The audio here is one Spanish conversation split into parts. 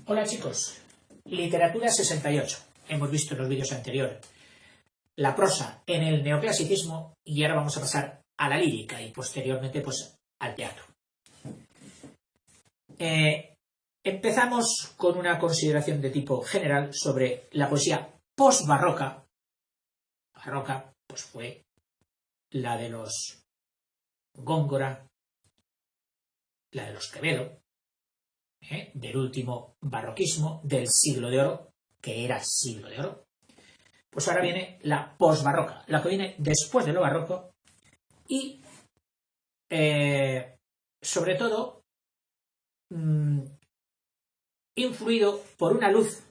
Hola chicos, literatura 68. Hemos visto en los vídeos anteriores la prosa en el neoclasicismo y ahora vamos a pasar a la lírica y posteriormente pues al teatro. Empezamos con una consideración de tipo general sobre la poesía posbarroca. Barroca pues fue la de los Góngora, la de los Quevedo, del último barroquismo, del siglo de oro, que era siglo de oro. Pues ahora viene la posbarroca, la que viene después de lo barroco y sobre todo influido por una luz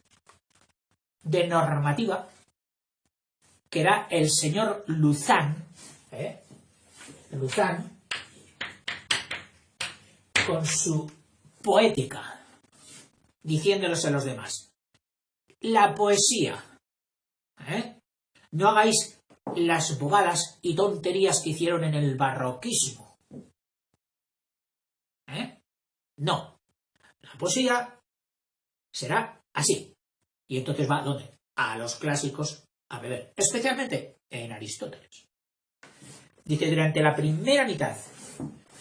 de normativa que era el señor Luzán, Luzán con su poética, diciéndoles a los demás: la poesía, no hagáis las bobadas y tonterías que hicieron en el barroquismo. No, la poesía será así. Y entonces va, ¿dónde? A los clásicos a beber, especialmente en Aristóteles. Dice: durante la primera mitad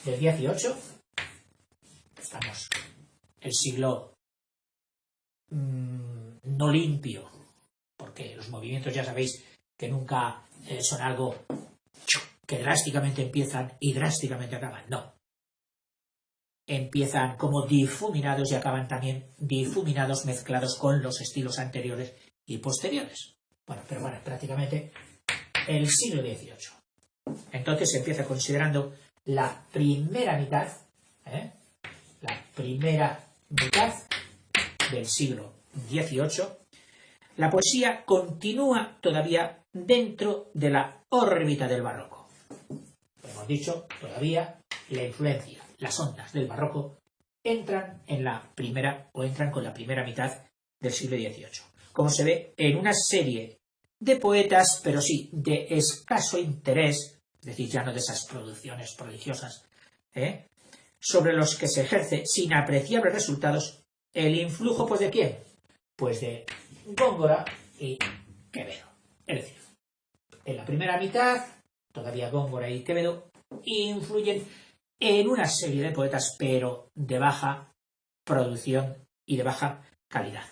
del 18, estamos el siglo no limpio, porque los movimientos ya sabéis que nunca son algo que drásticamente empiezan y drásticamente acaban, no. Empiezan como difuminados y acaban también difuminados, mezclados con los estilos anteriores y posteriores. Bueno, pero bueno, prácticamente el siglo XVIII. Entonces se empieza considerando la primera mitad, del siglo XVIII. La poesía continúa todavía dentro de la órbita del barroco. Hemos dicho, todavía la influencia, las ondas del barroco entran con la primera mitad del siglo XVIII. Como se ve en una serie de poetas, pero sí de escaso interés, es decir, ya no de esas producciones prodigiosas, sobre los que se ejerce sin apreciables resultados el influjo, pues, ¿de quién? Pues de Góngora y Quevedo. Es decir, en la primera mitad, todavía Góngora y Quevedo influyen en una serie de poetas, pero de baja producción y de baja calidad.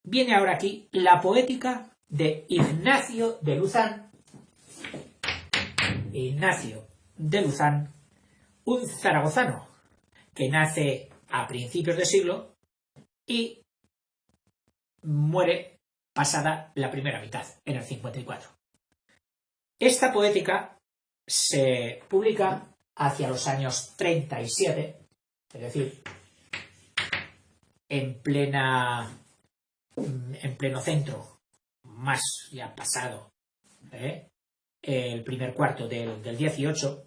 Viene ahora aquí la poética de Ignacio de Luzán. Ignacio de Luzán, un zaragozano que nace a principios de siglo y muere pasada la primera mitad, en el 54. Esta poética se publica hacia los años 37, es decir, en pleno centro, más ya pasado, el primer cuarto del 18,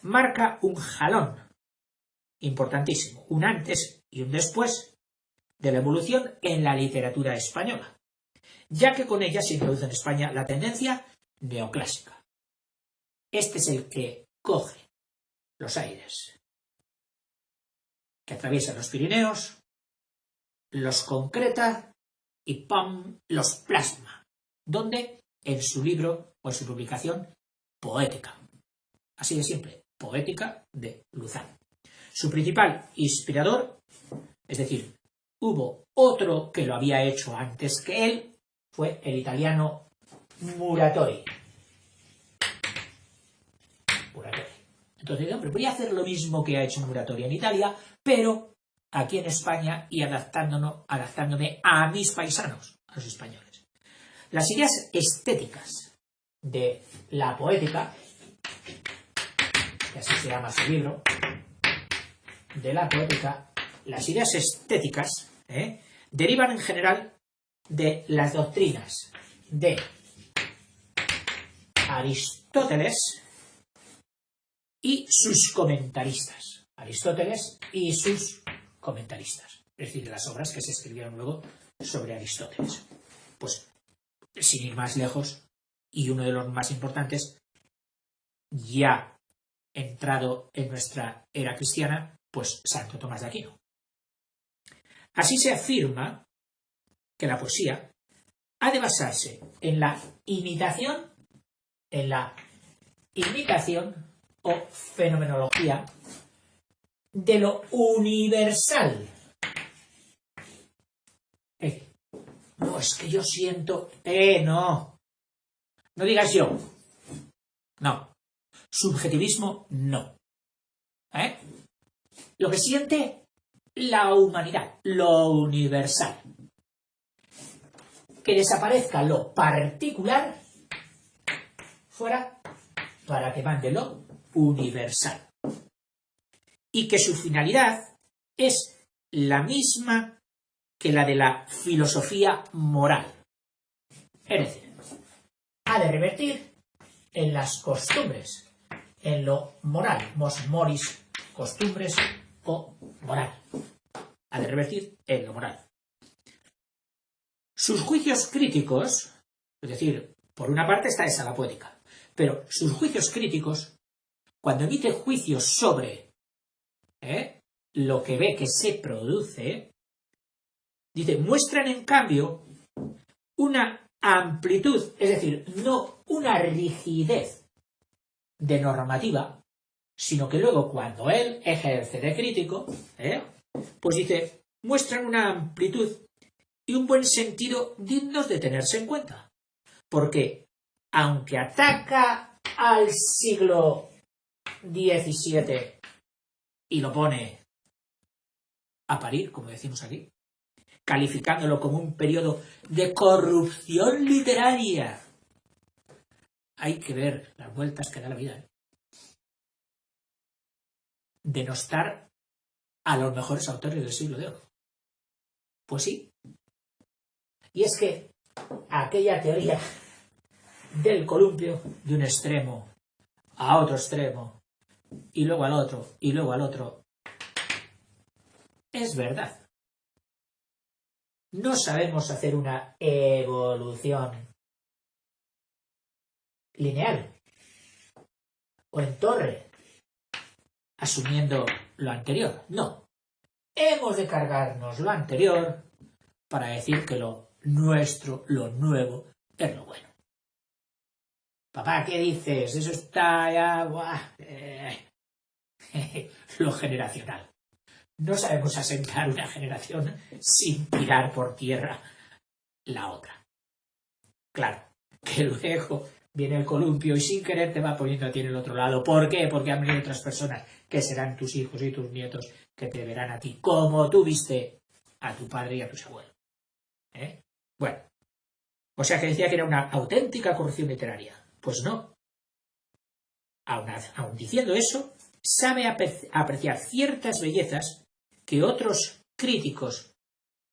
marca un jalón importantísimo, un antes y un después de la evolución en la literatura española, ya que con ella se introduce en España la tendencia neoclásica. Este es el que coge los aires, que atraviesan los Pirineos, los concreta y ¡pam!, los plasma. ¿Dónde? En su libro o en su publicación Poética. Así de simple, Poética de Luzán. Su principal inspirador, es decir, hubo otro que lo había hecho antes que él, fue el italiano Muratori. Entonces, hombre, voy a hacer lo mismo que ha hecho Muratori en Italia, pero aquí en España y adaptándome a mis paisanos, a los españoles. Las ideas estéticas de la poética, que así se llama su libro, de la poética, las ideas estéticas derivan en general de las doctrinas de Aristóteles y sus comentaristas. Aristóteles y sus comentaristas. Es decir, las obras que se escribieron luego sobre Aristóteles. Pues, sin ir más lejos, y uno de los más importantes, ya entrado en nuestra era cristiana, pues Santo Tomás de Aquino. Así se afirma que la poesía ha de basarse en la imitación o fenomenología de lo universal. No, es que yo siento... no. No digas yo. No. Subjetivismo, no. Lo que siente la humanidad, lo universal. Que desaparezca lo particular fuera para que mande lo universal. Y que su finalidad es la misma que la de la filosofía moral. Es decir, ha de revertir en las costumbres, en lo moral, mos moris, costumbres o moral. Ha de revertir en lo moral. Sus juicios críticos, es decir, por una parte está esa la poética, pero sus juicios críticos, cuando emite juicios sobre lo que ve que se produce, dice, muestran en cambio una amplitud, es decir, no una rigidez de normativa, sino que luego cuando él ejerce de crítico, pues dice, muestran una amplitud y un buen sentido dignos de tenerse en cuenta. Porque, aunque ataca al siglo XVII y lo pone a parir, como decimos aquí, calificándolo como un periodo de corrupción literaria. Hay que ver las vueltas que da la vida. Denostar a los mejores autores del siglo de oro. Pues sí. Y es que aquella teoría del columpio de un extremo a otro extremo y luego al otro y luego al otro es verdad. No sabemos hacer una evolución lineal o en torre asumiendo lo anterior. No. Hemos de cargarnos lo anterior para decir que lo nuestro, lo nuevo, es lo bueno. Papá, ¿qué dices? Eso está ya... lo generacional. No sabemos asentar una generación sin tirar por tierra la otra. Claro, que luego viene el columpio y sin querer te va poniendo a ti en el otro lado. ¿Por qué? Porque han venido otras personas que serán tus hijos y tus nietos que te verán a ti como tú viste a tu padre y a tus abuelos. Bueno, o sea que decía que era una auténtica corrupción literaria. Pues no. Aun diciendo eso, sabe apreciar ciertas bellezas que otros críticos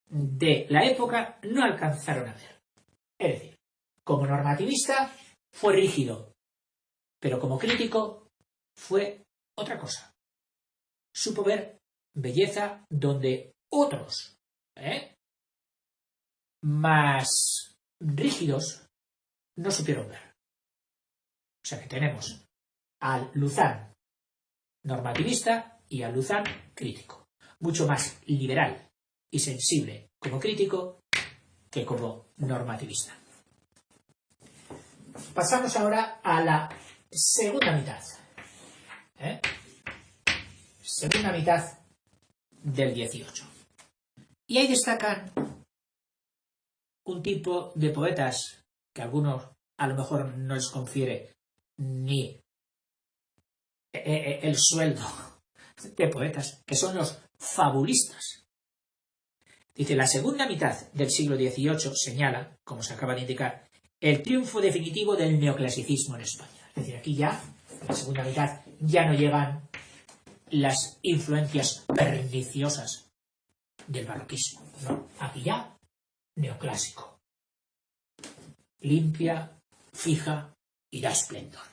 de la época no alcanzaron a ver. Es decir, como normativista fue rígido, pero como crítico fue otra cosa. Supo ver belleza donde otros, más rígidos, no supieron ver. O sea que tenemos al Luzán normativista y al Luzán crítico. Mucho más liberal y sensible como crítico que como normativista. Pasamos ahora a la segunda mitad. Segunda mitad del 18. Y ahí destacan un tipo de poetas que a algunos a lo mejor no les confiere ni el sueldo de poetas, que son los fabulistas. Dice, la segunda mitad del siglo XVIII señala, como se acaba de indicar, el triunfo definitivo del neoclasicismo en España. Es decir, aquí ya, en la segunda mitad, ya no llegan las influencias perniciosas del barroquismo. No, aquí ya, neoclásico. Limpia, fija y da esplendor.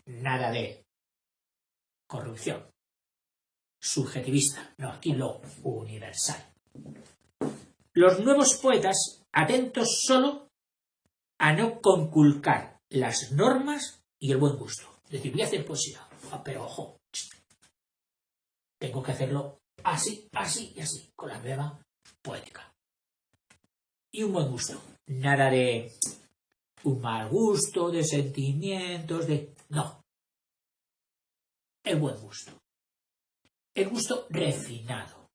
Nada de corrupción. Subjetivista. No, aquí lo universal. Los nuevos poetas atentos solo a no conculcar las normas y el buen gusto. Es decir, voy a hacer poesía, pero ojo, tengo que hacerlo así, así y así, con la misma poética. Y un buen gusto. Nada de un mal gusto, de sentimientos, de... No. El buen gusto. El gusto refinado.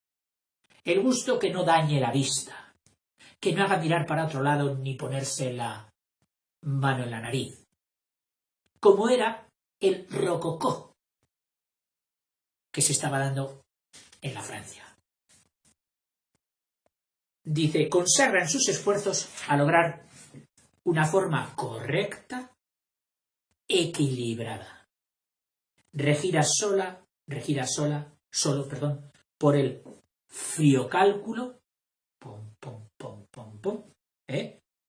El gusto que no dañe la vista. Que no haga mirar para otro lado ni ponerse la mano en la nariz. Como era el rococó que se estaba dando en la Francia. Dice, consagran sus esfuerzos a lograr una forma correcta, equilibrada, regida solo, por el frío cálculo,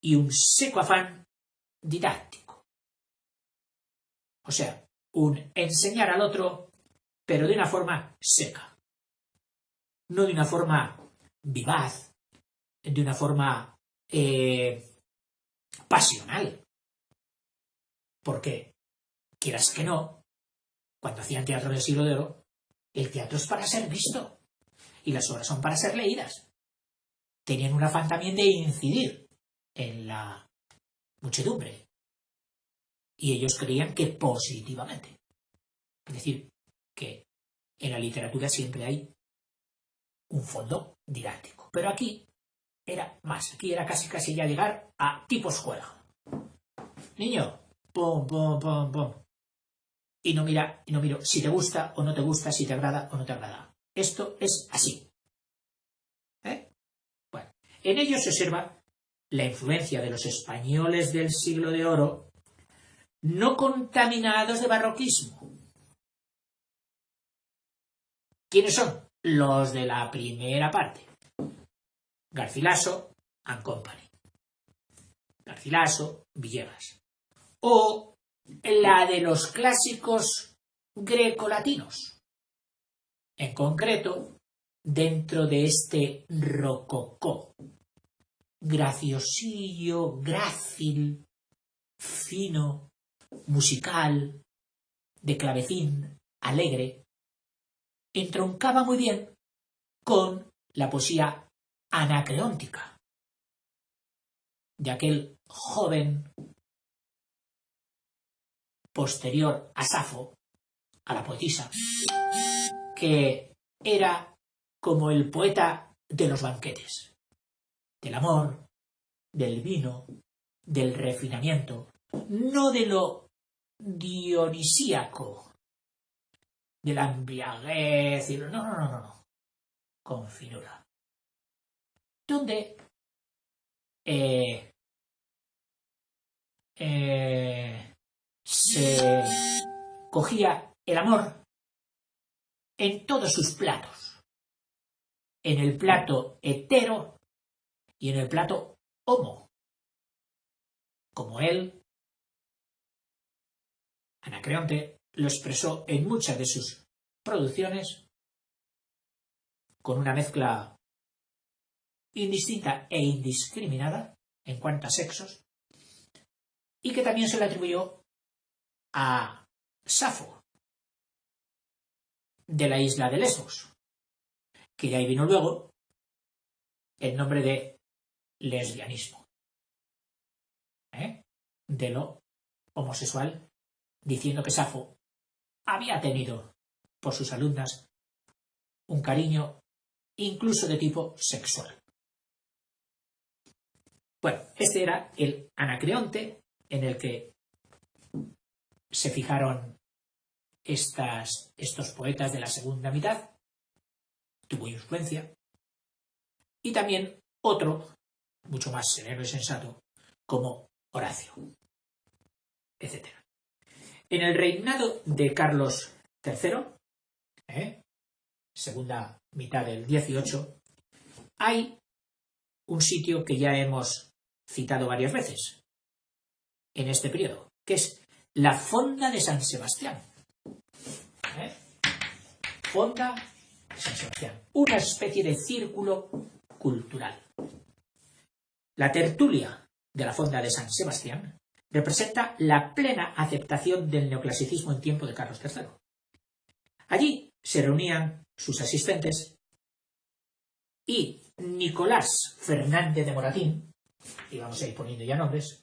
y un seco afán didáctico. O sea, un enseñar al otro, pero de una forma seca, no de una forma vivaz, de una forma pasional. Porque, quieras que no, cuando hacían teatro del Siglo de Oro, el teatro es para ser visto y las obras son para ser leídas. Tenían un afán también de incidir en la muchedumbre. Y ellos creían que positivamente. Es decir, que en la literatura siempre hay un fondo didáctico. Pero aquí era más. Aquí era casi ya llegar a tipo escuela. Niño, pum, pum, pum, pum. Y no miro si te gusta o no te gusta, si te agrada o no te agrada. Esto es así. Bueno, en ello se observa la influencia de los españoles del Siglo de Oro, no contaminados de barroquismo. ¿Quiénes son? Los de la primera parte. Garcilaso and Company. Garcilaso, Villegas. O la de los clásicos grecolatinos. En concreto, dentro de este rococó. Graciosillo, grácil, fino, musical, de clavecín, alegre, entroncaba muy bien con la poesía anacreóntica de aquel joven posterior a Safo, a la poetisa, que era como el poeta de los banquetes, del amor, del vino, del refinamiento, no de lo dionisíaco, de la embriaguez, no, con finura. Donde se cogía el amor en todos sus platos, en el plato hetero y en el plato homo, como él, Anacreonte, lo expresó en muchas de sus producciones con una mezcla indistinta e indiscriminada en cuanto a sexos, y que también se le atribuyó a Safo, de la isla de Lesbos, que de ahí vino luego el nombre de lesbianismo, de lo homosexual, diciendo que Safo había tenido por sus alumnas un cariño incluso de tipo sexual. Bueno, este era el Anacreonte en el que se fijaron estos poetas de la segunda mitad, tuvo influencia, y también otro, mucho más sereno y sensato, como Horacio, etc. En el reinado de Carlos III, segunda mitad del 18, hay un sitio que ya hemos citado varias veces en este periodo, que es la Fonda de San Sebastián. Fonda de San Sebastián, una especie de círculo cultural. La tertulia de la Fonda de San Sebastián representa la plena aceptación del neoclasicismo en tiempo de Carlos III. Allí se reunían sus asistentes y Nicolás Fernández de Moratín, y vamos a ir poniendo ya nombres,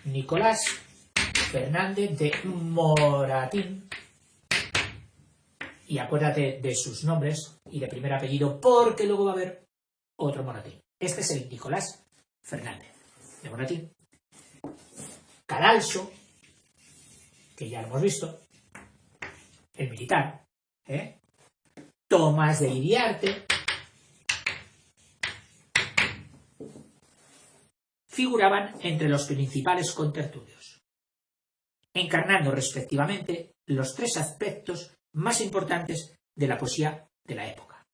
Nicolás Fernández de Moratín, y acuérdate de sus nombres y de primer apellido, porque luego va a haber otro Moratín. Este es el Nicolás Fernández de Moratín. Cadalso, que ya lo hemos visto, el militar, Tomás de Iriarte, figuraban entre los principales contertulios, encarnando respectivamente los tres aspectos más importantes de la poesía de la época.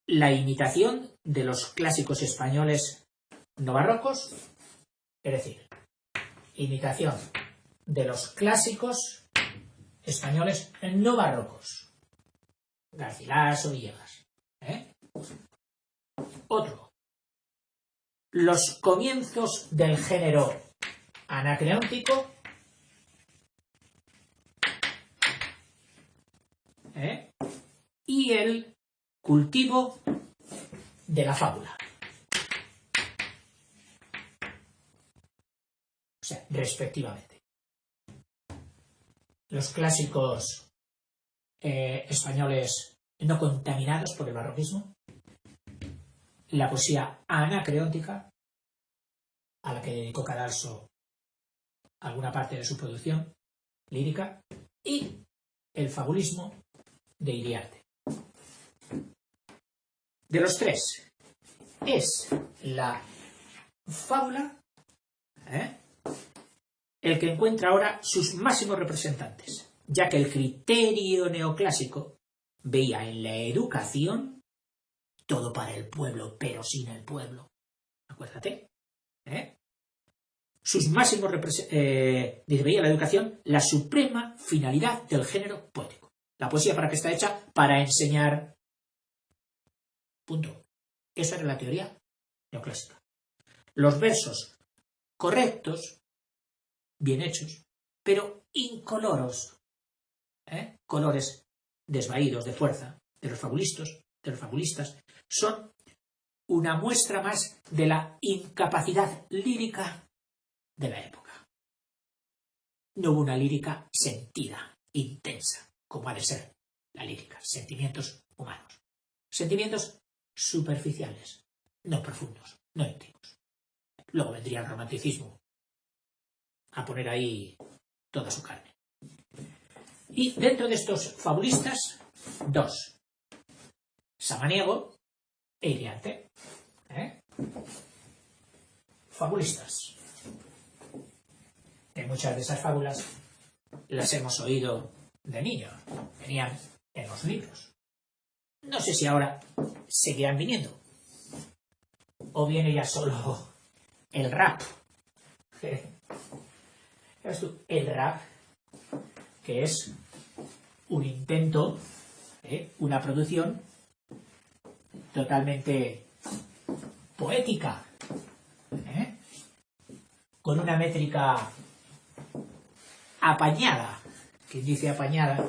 La imitación de los clásicos españoles no barrocos, es decir, imitación de los clásicos españoles no barrocos, Garcilaso, Villegas. Otro, los comienzos del género anacreóntico, y el cultivo de la fábula. O sea, respectivamente. Los clásicos españoles no contaminados por el barroquismo, la poesía anacreóntica, a la que dedicó Cadalso alguna parte de su producción lírica, y el fabulismo de Iriarte. De los tres, es la fábula el que encuentra ahora sus máximos representantes, ya que el criterio neoclásico veía en la educación todo para el pueblo, pero sin el pueblo. Acuérdate. Sus máximos veía la educación la suprema finalidad del género poético. La poesía, ¿para qué está hecha? Para enseñar. Punto. Esa era la teoría neoclásica. Los versos correctos, bien hechos, pero incoloros, colores desvaídos de fuerza de los fabulistas, son una muestra más de la incapacidad lírica de la época. No hubo una lírica sentida, intensa, como ha de ser la lírica, sentimientos humanos. Sentimientos superficiales, no profundos, no íntimos. Luego vendría el romanticismo a poner ahí toda su carne. Y dentro de estos fabulistas, dos: Samaniego e Iriarte. Fabulistas. Que muchas de esas fábulas las hemos oído de niño, venían en los libros. No sé si ahora seguirán viniendo, o viene ya solo el rap. El rap, que es un intento, una producción totalmente poética, con una métrica apañada. Quien dice apañada,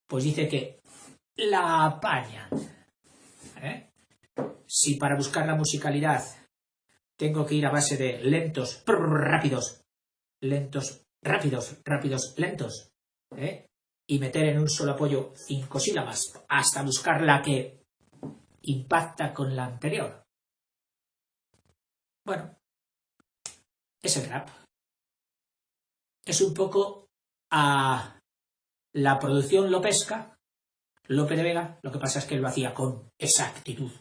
pues dice que la apañan. Si para buscar la musicalidad tengo que ir a base de lentos, rápidos, lentos, rápidos, lentos, y meter en un solo apoyo 5 sílabas hasta buscar la que impacta con la anterior. Bueno, es el rap. Es un poco a la producción lopesca, Lope de Vega. Lo que pasa es que lo hacía con exactitud.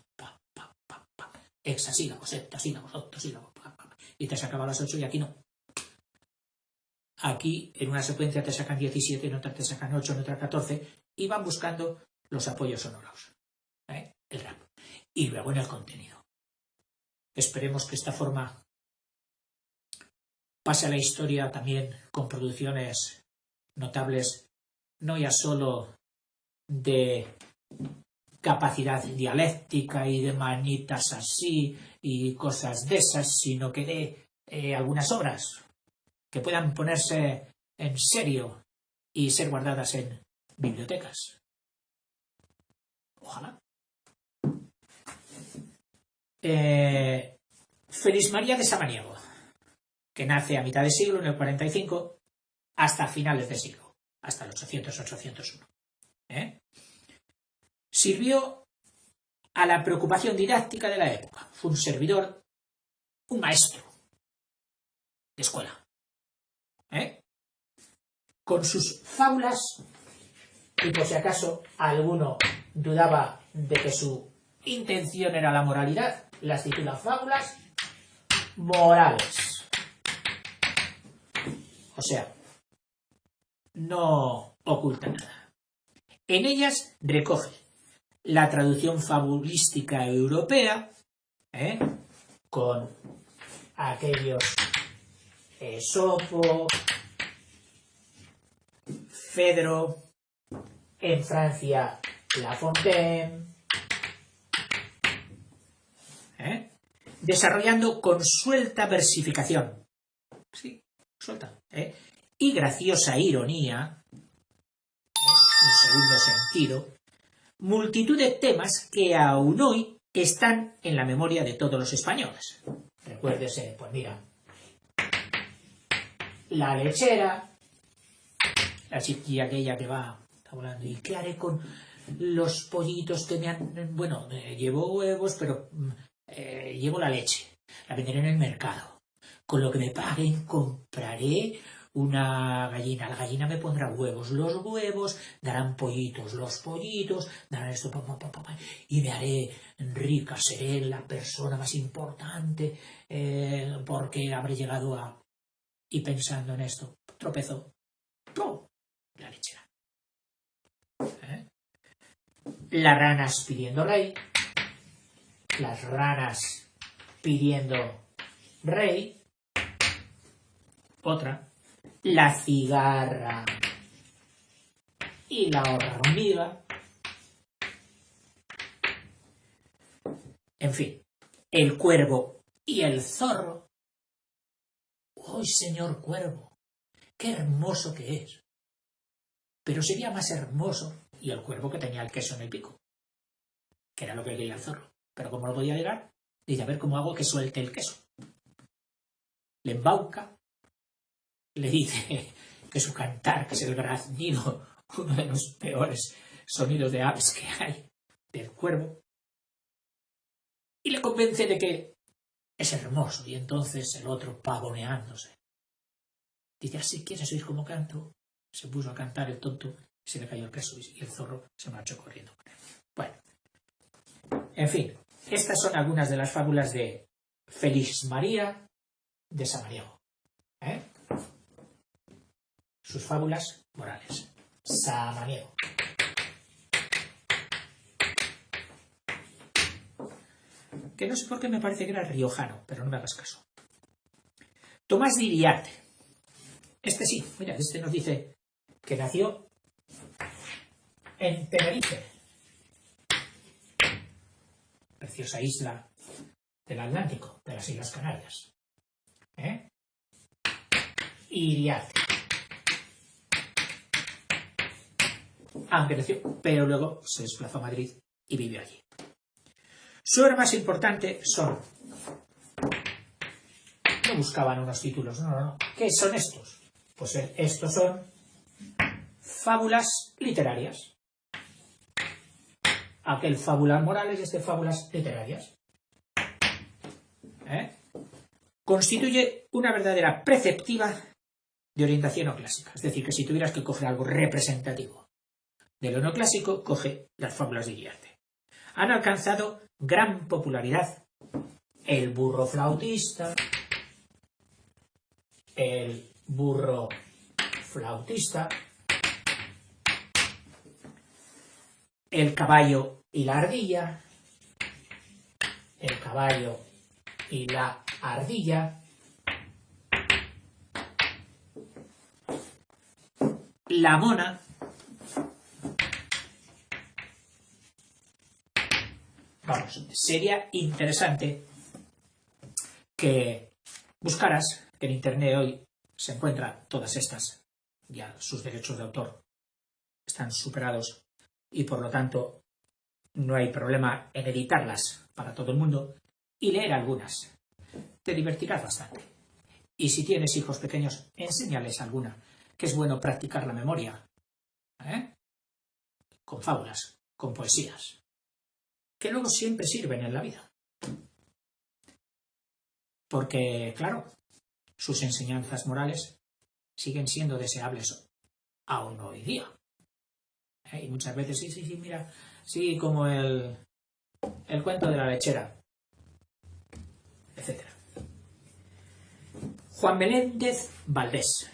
Hexasílabos, heptasílabos, octosílabos, y te sacaba las 8, y aquí no. Aquí en una secuencia te sacan 17, en otra te sacan 8, en otra 14, y van buscando los apoyos sonoros. El rap. Y luego en el contenido. Esperemos que esta forma pase a la historia también con producciones notables, no ya solo de capacidad dialéctica y de manitas así y cosas de esas, sino que de algunas obras que puedan ponerse en serio y ser guardadas en bibliotecas. Ojalá. Félix María de Samaniego, que nace a mitad de siglo, en el 45, hasta finales de siglo, hasta el 800-801. Sirvió a la preocupación didáctica de la época. Fue un servidor, un maestro de escuela. Con sus fábulas, y por si acaso alguno dudaba de que su intención era la moralidad, las titula Fábulas Morales. O sea, no oculta nada. En ellas recoge la traducción fabulística europea, con aquellos Esopo, Fedro, en Francia La Fontaine, desarrollando con suelta versificación, sí, suelta, y graciosa ironía, un segundo sentido, multitud de temas que aún hoy están en la memoria de todos los españoles. Recuérdese, pues mira, la lechera, la chiquilla aquella que va hablando, ¿y qué haré con los pollitos que me han... Bueno, llevo huevos, pero llevo la leche, la venderé en el mercado. Con lo que me paguen compraré una gallina, la gallina me pondrá huevos, los huevos darán pollitos, los pollitos darán esto, y me haré rica, seré la persona más importante, porque habré llegado a... Y pensando en esto, tropezó, ¡pum!, la lechera. Las ranas pidiendo rey, las ranas pidiendo rey, otra, la cigarra y la hormiga, en fin, el cuervo y el zorro. ¡Uy, señor cuervo! ¡Qué hermoso que es! Pero sería más hermoso y el cuervo que tenía el queso en el pico, que era lo que quería el zorro. Pero como no podía llegar, dice, a ver cómo hago que suelte el queso. Le embauca, le dice que su cantar, que es el graznido, uno de los peores sonidos de aves que hay, del cuervo, y le convence de que es hermoso. Y entonces el otro, pavoneándose, dice, así quieres oír cómo canto. Se puso a cantar el tonto, se le cayó el queso y el zorro se marchó corriendo. Bueno, en fin, estas son algunas de las fábulas de Félix María de Samaniego. Sus fábulas morales. Samaniego. Que no sé por qué me parece que era riojano, pero no me hagas caso. Tomás de Iriarte. Este sí, mira, este nos dice que nació en Tenerife, preciosa isla del Atlántico, de las Islas Canarias. Iriarte. Aunque nació, pero luego se desplazó a Madrid y vivió allí. Su obra más importante son... No buscaban unos títulos, no. ¿Qué son estos? Pues estos son fábulas literarias. Aquel fábulas morales y este fábulas literarias. Constituye una verdadera preceptiva de orientación neoclásica. Es decir, que si tuvieras que coger algo representativo de lo neoclásico, coge las fábulas de Iriarte. Han alcanzado gran popularidad. El burro flautista, el burro flautista, el caballo y la ardilla, el caballo y la ardilla, la mona, vamos, sería interesante que buscaras, que en internet hoy se encuentran todas estas, ya sus derechos de autor están superados y por lo tanto no hay problema en editarlas para todo el mundo y leer algunas. Te divertirás bastante. Y si tienes hijos pequeños, enséñales alguna, que es bueno practicar la memoria, con fábulas, con poesías, que luego siempre sirven en la vida. Porque, claro, sus enseñanzas morales siguen siendo deseables aún hoy día. Y muchas veces, sí, mira, sí, como el cuento de la lechera, etc. Juan Meléndez Valdés.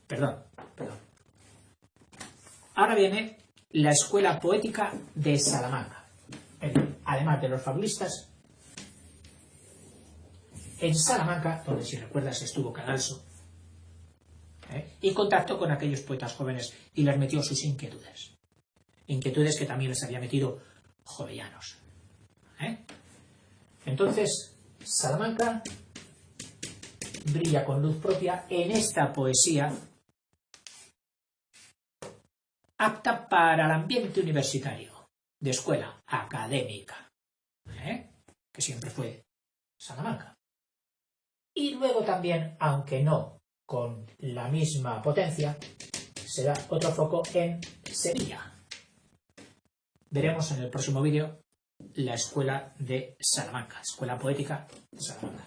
Perdón. Ahora viene la Escuela Poética de Salamanca. Además de los fabulistas, en Salamanca, donde si recuerdas estuvo Cadalso, y contactó con aquellos poetas jóvenes y les metió sus inquietudes. Inquietudes que también les había metido Jovellanos. Entonces, Salamanca brilla con luz propia en esta poesía apta para el ambiente universitario, de escuela académica, que siempre fue Salamanca. Y luego también, aunque no con la misma potencia, será otro foco en Sevilla. Veremos en el próximo vídeo la Escuela de Salamanca, Escuela Poética de Salamanca.